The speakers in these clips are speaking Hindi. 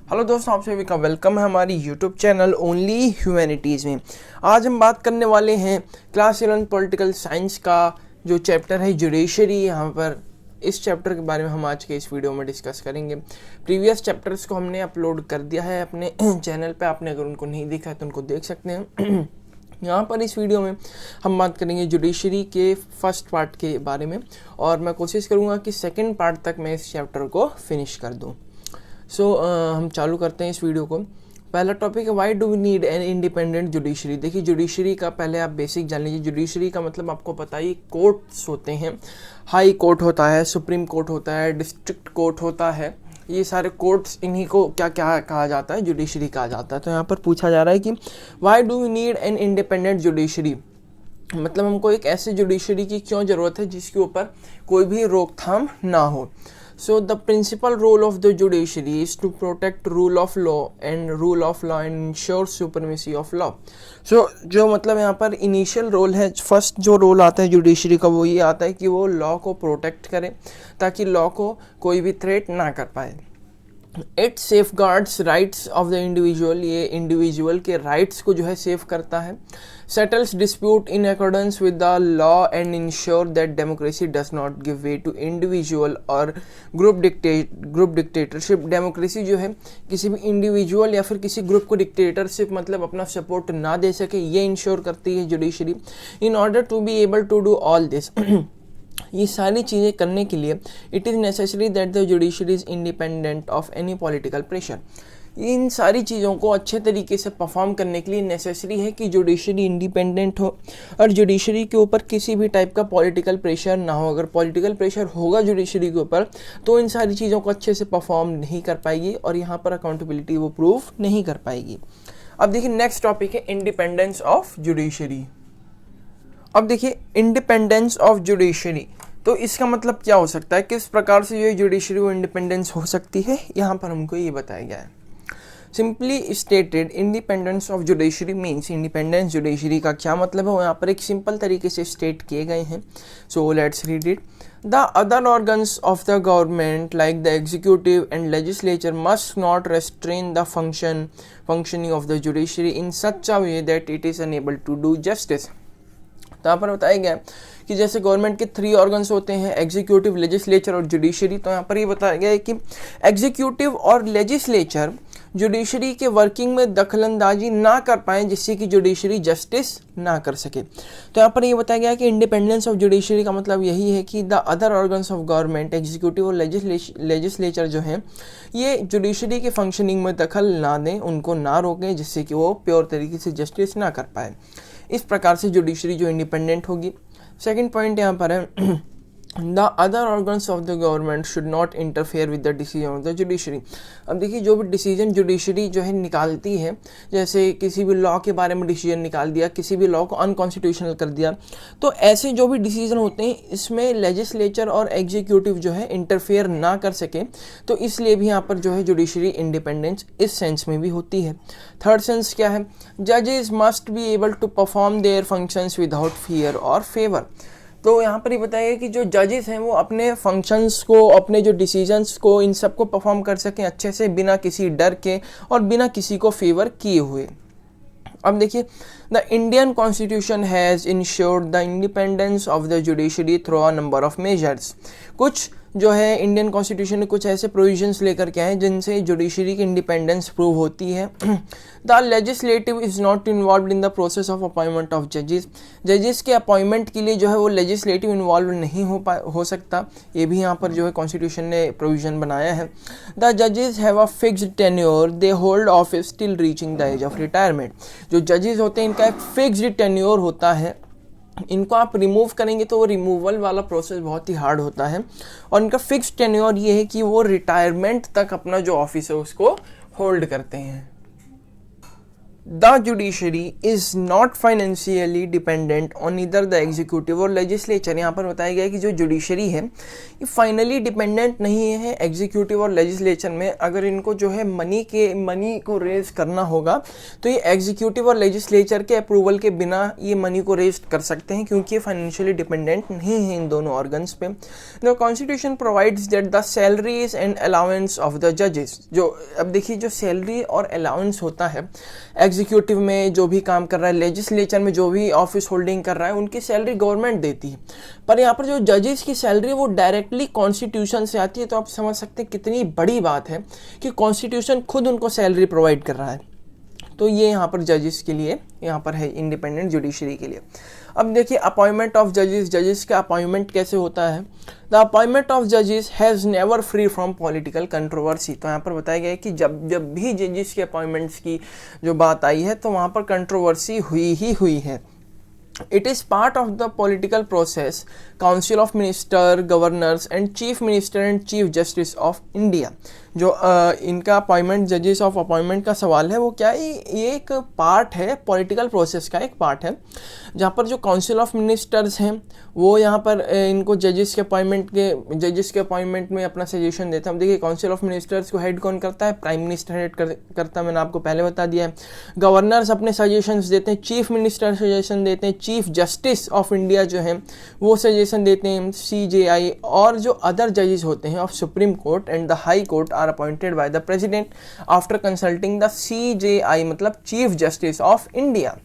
हेलो दोस्तों, आप सभी का वेलकम है हमारी यूट्यूब चैनल ओनली ह्यूमैनिटीज़ में। आज हम बात करने वाले हैं क्लास 11 पॉलिटिकल साइंस का जो चैप्टर है जुडिशरी। यहाँ पर इस चैप्टर के बारे में हम आज के इस वीडियो में डिस्कस करेंगे। प्रीवियस चैप्टर्स को हमने अपलोड कर दिया है अपने चैनल पे, आपने अगर उनको नहीं देखा है तो उनको देख सकते हैं। यहाँ पर इस वीडियो में हम बात करेंगे जुडिशरी के फर्स्ट पार्ट के बारे में, और मैं कोशिश करूँगा कि सेकेंड पार्ट तक मैं इस चैप्टर को फिनिश कर दूँ। हम चालू करते हैं इस वीडियो को। पहला टॉपिक है why do we need an independent judiciary. देखिए, जुडिशरी का पहले आप बेसिक जान लीजिए। जुडिशरी का मतलब आपको पता ही, कोर्ट्स होते हैं। हाई कोर्ट होता है, सुप्रीम कोर्ट होता है, डिस्ट्रिक्ट कोर्ट होता है। ये सारे कोर्ट्स, इन्हीं को क्या क्या कहा जाता है, जुडिशरी कहा जाता है। तो यहाँ पर पूछा जा रहा है कि why do we need an independent judiciary, मतलब हमको एक ऐसे जुडिशरी की क्यों ज़रूरत है जिसके ऊपर कोई भी रोकथाम ना हो। So the principal role of the judiciary is to protect rule of law and ensure supremacy of law. So जो मतलब यहाँ पर इनिशियल रोल है, फर्स्ट जो रोल आता है जुडिशरी का वो ये आता है कि वो लॉ को प्रोटेक्ट करे ताकि लॉ को कोई भी थ्रेट ना कर पाए। It safe guards rights of the individual, ये इंडिविजुअल के राइट्स को जो है सेफ करता है। Settles dispute in accordance with the law and ensure that democracy does not give way to individual or group dictatorship. Democracy जो है किसी भी इंडिविजुअल या फिर किसी ग्रुप को डिक्टेटरशिप मतलब अपना सपोर्ट ना दे सके, ये इंश्योर करती है judiciary. In order to be able to do all this, ये सारी चीज़ें करने के लिए it is necessary that the judiciary is independent of any political pressure. इन सारी चीज़ों को अच्छे तरीके से परफॉर्म करने के लिए नेसेसरी है कि जुडिशरी इंडिपेंडेंट हो और जुडिशरी के ऊपर किसी भी टाइप का पॉलिटिकल प्रेशर ना हो। अगर पॉलिटिकल प्रेशर होगा जुडिशरी के ऊपर तो इन सारी चीज़ों को अच्छे से परफॉर्म नहीं कर पाएगी और यहाँ पर अकाउंटेबिलिटी वो प्रूव नहीं कर पाएगी। अब देखिए, नेक्स्ट टॉपिक है इंडिपेंडेंस ऑफ जुडिशरी। अब देखिए, इंडिपेंडेंस ऑफ जुडिशरी, तो इसका मतलब क्या हो सकता है, किस प्रकार से ये जुडिशरी वो इंडिपेंडेंस हो सकती है, यहाँ पर हमको ये बताया गया है। Simply stated, independence of judiciary means, independence judiciary का क्या मतलब है वो यहाँ पर एक सिंपल तरीके से स्टेट किए गए हैं। So let's read it. The other organs of the government like the executive and legislature must not restrain the functioning of the judiciary in such a way that it is unable to do justice. तो यहाँ पर बताया गया कि जैसे गवर्नमेंट के 3 ऑर्गन्स होते हैं, एग्जीक्यूटिव, लेजिस्लेचर और जुडिशरी। तो यहाँ पर ये बताया गया है कि एग्जीक्यूटिव और लेजिस्लेचर जुडिशरी के वर्किंग में दखलंदाजी ना कर पाए जिससे कि जुडिशरी जस्टिस ना कर सके। तो यहाँ पर ये बताया गया कि इंडिपेंडेंस ऑफ जुडिशरी का मतलब यही है कि the other organs of government, executive और लेजिस्लेचर जो हैं ये जुडिशरी के फंक्शनिंग में दखल ना दें, उनको ना रोकें जिससे कि वो प्योर तरीके से जस्टिस ना कर पाए। इस प्रकार से जुडिशरी जो इंडिपेंडेंट होगी। सेकंड पॉइंट यहाँ पर है the other organs of the government should not interfere with the decision of the judiciary. अब देखिए, जो भी डिसीजन जुडिशरी जो है निकालती है, जैसे किसी भी लॉ के बारे में डिसीजन निकाल दिया, किसी भी लॉ को अनकॉन्स्टिट्यूशनल कर दिया, तो ऐसे जो भी डिसीजन होते हैं इसमें लेजिस्लेचर और एग्जीक्यूटिव जो है इंटरफेयर ना कर सके, तो इसलिए भी यहाँ पर जो है जुडिशरी इंडिपेंडेंस इस सेंस में भी होती है। थर्ड सेंस क्या है, जजेस must be able to perform their functions without fear or favour. तो यहाँ पर ये बताया कि जो जजेस हैं वो अपने फंक्शंस को, अपने जो डिसीजंस को, इन सब को परफॉर्म कर सकें अच्छे से, बिना किसी डर के और बिना किसी को फेवर किए हुए। अब देखिए, the Indian constitution has insured the independence of the judiciary through a number of measures. कुछ जो है इंडियन कॉन्स्टिट्यूशन ने कुछ ऐसे प्रोविजंस लेकर के आए जिनसे जुडिशरी की इंडिपेंडेंस प्रूव होती है। The legislative is not involve in the process of appointment of जजेस। जजेस के अपॉइंटमेंट के लिए जो है वो लेजिस्लेटिव इन्वॉल्व नहीं हो सकता, ये भी यहाँ पर जो है कॉन्स्टिट्यूशन ने प्रोविजन बनाया है। द जजेस have a fixed tenure, they hold office till reaching the age of retirement. जो जजेस होते हैं इनका एक फिक्स्ड टेन्योर होता है, इनको आप रिमूव करेंगे तो वो रिमूवल वाला प्रोसेस बहुत ही हार्ड होता है, और इनका फिक्स्ड टेन्योर ये है कि वो रिटायरमेंट तक अपना जो ऑफिस है उसको होल्ड करते हैं। The judiciary is not financially dependent on either the executive और लेजिस्लेचर। यहाँ पर बताया गया है कि जो जुडिशरी है ये फाइनली डिपेंडेंट नहीं है एग्जीक्यूटिव और लेजिस्लेचर में। अगर इनको जो है मनी को रेज करना होगा तो ये एग्जीक्यूटिव और लेजिस्लेचर के अप्रूवल के बिना ये मनी को रेज कर सकते हैं, क्योंकि ये फाइनेंशियली डिपेंडेंट नहीं है इन दोनों ऑर्गन्स पे। The constitution provides that the salaries and allowance of the जजेस, जो अब देखिए जो सैलरी और अलाउंस होता है एग्जीक्यूटिव में जो भी काम कर रहा है, लेजिस्लेचर में जो भी ऑफिस होल्डिंग कर रहा है, उनकी सैलरी गवर्नमेंट देती है। पर यहाँ पर जो जजेस की सैलरी वो डायरेक्टली कॉन्स्टिट्यूशन से आती है। तो आप समझ सकते हैं कितनी बड़ी बात है कि कॉन्स्टिट्यूशन खुद उनको सैलरी प्रोवाइड कर रहा है। तो ये यहाँ पर जजेस के लिए यहाँ पर है, इंडिपेंडेंट जुडिशरी के लिए। अब देखिए अपॉइंटमेंट ऑफ जजेस, जजेस का अपॉइंटमेंट कैसे होता है। द अपॉइंटमेंट ऑफ जजेस has never free from political controversy. तो यहाँ पर बताया गया है कि जब भी जजेस के अपॉइंटमेंट्स की जो बात आई है तो वहाँ पर कंट्रोवर्सी हुई है। It is part of the political process. Council of Minister, Governors and Chief Minister and Chief Justice of India. जो इनका अपॉइंटमेंट, जजेस ऑफ अपॉइंटमेंट का सवाल है वो क्या है, ये एक पार्ट है, पॉलिटिकल प्रोसेस का एक पार्ट है, जहाँ पर जो काउंसिल ऑफ मिनिस्टर्स हैं वो यहाँ पर इनको जजेस के अपॉइंटमेंट में अपना सजेशन देते हैं। अब देखिए काउंसिल ऑफ मिनिस्टर्स को हेड कौन करता है, प्राइम मिनिस्टर हेड करता है, मैंने आपको पहले बता दिया है। गवर्नर्स अपने सजेशंस देते हैं, चीफ मिनिस्टर सजेशन देते हैं, चीफ जस्टिस ऑफ इंडिया जो है वो सजेशन देते हैं, CJI, और जो अदर जजेस होते हैं of supreme court and the high court are appointed by the president after consulting the CJI, मतलब चीफ जस्टिस ऑफ इंडिया।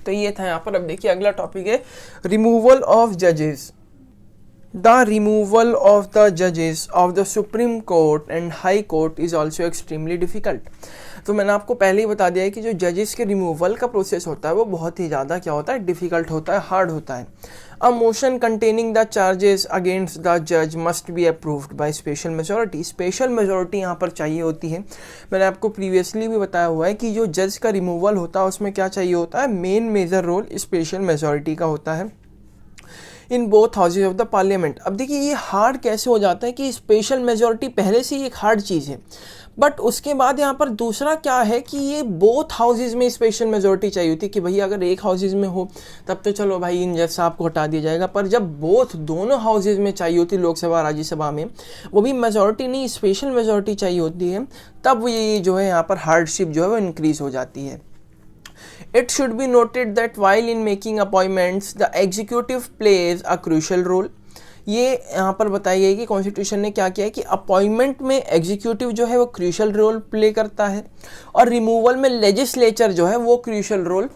तो ये था यहाँ पर। अब देखिए अगला टॉपिक है रिमूवल ऑफ जजेस। द रिमूवल ऑफ द जजेस of the supreme court and high court is also extremely difficult. तो मैंने आपको पहले ही बता दिया है कि जो जजेस के रिमूवल का प्रोसेस होता है वो बहुत ही ज़्यादा क्या होता है, डिफिकल्ट होता है, हार्ड होता है। A motion containing the charges against the जज must be approved by special majority. Special majority यहाँ पर चाहिए होती है। मैंने आपको प्रीवियसली भी बताया हुआ है कि जो जज का रिमूवल होता है उसमें क्या चाहिए होता है, main major role special majority का होता है in both houses of the parliament. अब देखिए ये हार्ड कैसे हो जाता है कि स्पेशल मेजोरिटी पहले से ही एक हार्ड चीज़ है, बट उसके बाद यहाँ पर दूसरा क्या है कि ये बोथ हाउसेज में स्पेशल मेजोरिटी चाहिए होती है कि भैया अगर एक हाउसेज में हो तब तो चलो भाई इन जज साहब को हटा दिया जाएगा, पर जब दोनों हाउसेज में चाहिए होती, लोकसभा राज्यसभा में, वो भी मेजोरिटी नहीं स्पेशल मेजोरिटी चाहिए होती है, तब ये जो है यहाँ पर हार्डशिप जो है वो इंक्रीज हो जाती है। It should be noted that while in making appointments, the executive plays a crucial role. ये यहाँ पर बताया गया है कि कॉन्स्टिट्यूशन ने क्या किया है कि अपॉइंटमेंट में एग्जीक्यूटिव जो है वो क्रूशियल रोल प्ले करता है और रिमूवल में लेजिस्लेचर जो है वो क्रूशियल रोल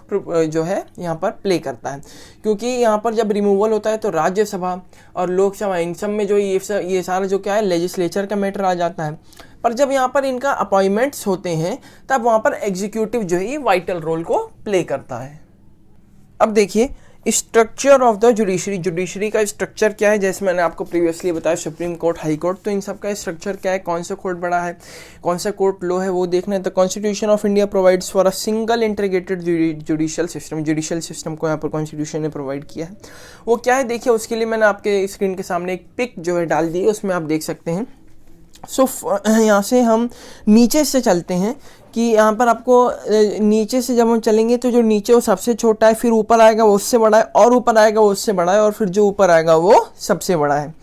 जो है यहाँ पर प्ले करता है, क्योंकि यहाँ पर जब रिमूवल होता है तो राज्यसभा और लोकसभा इन सब में जो ये सारा जो क्या है लेजिस्लेचर का मैटर आ जाता है, पर जब यहाँ पर इनका अपॉइंटमेंट्स होते हैं तब वहाँ पर एग्जीक्यूटिव जो है ये वाइटल रोल को प्ले करता है। अब देखिए structure of the judiciary, judiciary का स्ट्रक्चर क्या है, जैसे मैंने आपको प्रीवियसली बताया सुप्रीम कोर्ट, हाई कोर्ट, तो इन सब का स्ट्रक्चर क्या है, कौन सा कोर्ट बड़ा है, कौन सा कोर्ट लो है, वो देखना है। The constitution of India provides for a single integrated judicial system. Judicial system को यहाँ पर कॉन्स्टिट्यूशन ने प्रोवाइड किया है। वो क्या है देखिए, उसके लिए मैंने आपके स्क्रीन के सामने एक पिक जो है डाल दी है, उसमें आप देख सकते हैं। यहाँ से हम नीचे से चलते हैं कि यहाँ पर आपको नीचे से जब हम चलेंगे तो जो नीचे वो सबसे छोटा है, फिर ऊपर आएगा वो उससे बड़ा है, और ऊपर आएगा वो उससे बड़ा है, और फिर जो ऊपर आएगा वो सबसे बड़ा है।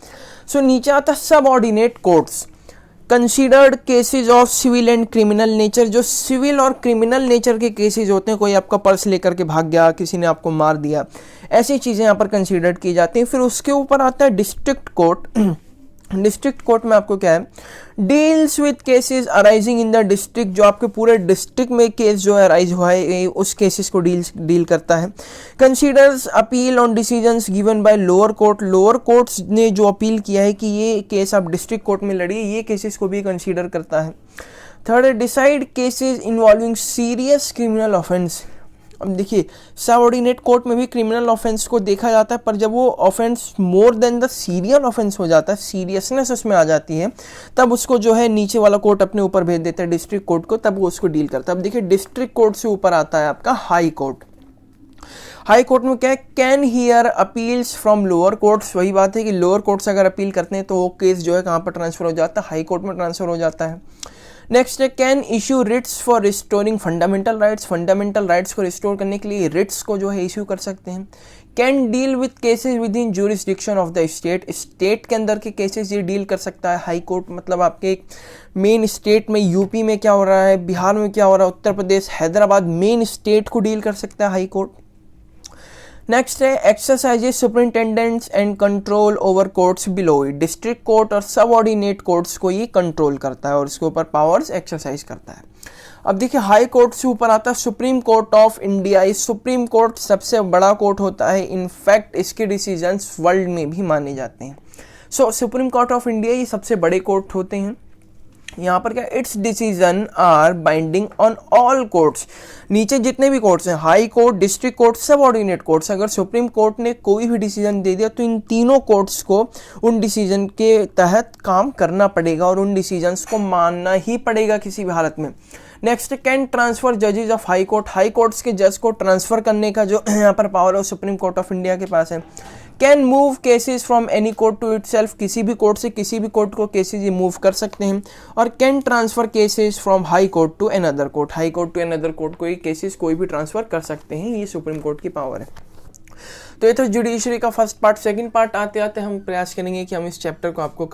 नीचे आता है subordinate courts, considered cases of civil and criminal nature. जो सिविल और क्रिमिनल नेचर के केसेज होते हैं, कोई आपका पर्स लेकर के भाग गया, किसी ने आपको मार दिया, ऐसी चीज़ें यहाँ पर कंसीडर्ड की जाती हैं। फिर उसके ऊपर आता है डिस्ट्रिक्ट कोर्ट। डिस्ट्रिक्ट कोर्ट में आपको क्या है, deals with cases arising in the district, जो आपके पूरे डिस्ट्रिक्ट में केस जो है अराइज हुआ है उस केसेस को डील करता है। Considers appeal on decisions given by lower court, lower courts ने जो अपील किया है कि ये केस आप डिस्ट्रिक्ट कोर्ट में लड़िए, ये केसेस को भी कंसीडर करता है। Third, decide cases involving serious criminal offence. अब देखिए सबऑर्डिनेट कोर्ट में भी क्रिमिनल ऑफेंस को देखा जाता है, पर जब वो offence more than the serial offence हो जाता है, सीरियसनेस उसमें आ जाती है, तब उसको जो है नीचे वाला कोर्ट अपने ऊपर भेज देता है डिस्ट्रिक्ट कोर्ट को, तब वो उसको डील करता है। अब देखिए डिस्ट्रिक्ट कोर्ट से ऊपर आता है आपका हाई कोर्ट। हाई कोर्ट में क्या है, can hear appeals from lower courts. वही बात है कि लोअर कोर्ट्स अगर अपील करते हैं तो वो केस जो है कहाँ पर ट्रांसफर हो जाता है, हाई कोर्ट में ट्रांसफर हो जाता है। नेक्स्ट है can issue Ritz for restoring fundamental rights, fundamental rights को रिस्टोर करने के लिए रिट्स को जो है इश्यू कर सकते हैं। Can deal with cases with in jurisdiction of the state, state के अंदर के केसेस ये डील कर सकता है हाई कोर्ट, मतलब आपके मेन स्टेट में यूपी में क्या हो रहा है, बिहार में क्या हो रहा है, उत्तर प्रदेश, हैदराबाद, मेन स्टेट को डील कर सकता है हाई कोर्ट। नेक्स्ट है exercises superintendents and control over courts below it, district court और सबऑर्डिनेट कोर्ट्स को ये कंट्रोल करता है और इसके ऊपर पावर्स एक्सरसाइज करता है। अब देखिए हाई कोर्ट से ऊपर आता है सुप्रीम कोर्ट ऑफ इंडिया। इस सुप्रीम कोर्ट सबसे बड़ा कोर्ट होता है, इनफैक्ट इसके डिसीजंस वर्ल्ड में भी माने जाते हैं। So supreme court of India ये सबसे बड़े कोर्ट होते हैं। यहाँ पर क्या, its decision are binding on all courts, नीचे जितने भी कोर्ट्स हैं, high court, district court, subordinate courts, अगर सुप्रीम कोर्ट ने कोई भी डिसीजन दे दिया तो इन तीनों कोर्ट्स को उन डिसीजन के तहत काम करना पड़ेगा और उन डिसीजंस को मानना ही पड़ेगा किसी भी हालत में। नेक्स्ट, कैन ट्रांसफर जजेस of high court, high courts के जज को ट्रांसफर करने का जो यहाँ पर पावर है सुप्रीम कोर्ट ऑफ इंडिया के पास है। Can move cases from any court to itself, किसी भी कोर्ट से किसी भी कोर्ट को केसेस ये मूव कर सकते हैं। और can transfer cases from high court to another court, high court to another court को ये केसेस कोई भी ट्रांसफर कर सकते हैं, ये सुप्रीम कोर्ट की पावर है। तो ये तो जुडिशरी का फर्स्ट पार्ट। सेकंड पार्ट आते आते हम प्रयास करेंगे कि हम इस चैप्टर को आपको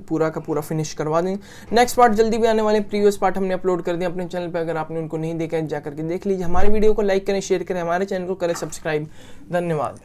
पूरा का पूरा फिनिश करवा दें। नेक्स्ट पार्ट जल्दी भी आने वाले, प्रीवियस पार्ट हमने अपलोड कर दिया अपने चैनल पे, अगर आपने उनको नहीं देखा है जाकर के देख लीजिए। हमारे वीडियो को लाइक करें, शेयर करें, हमारे चैनल को करें सब्सक्राइब। धन्यवाद।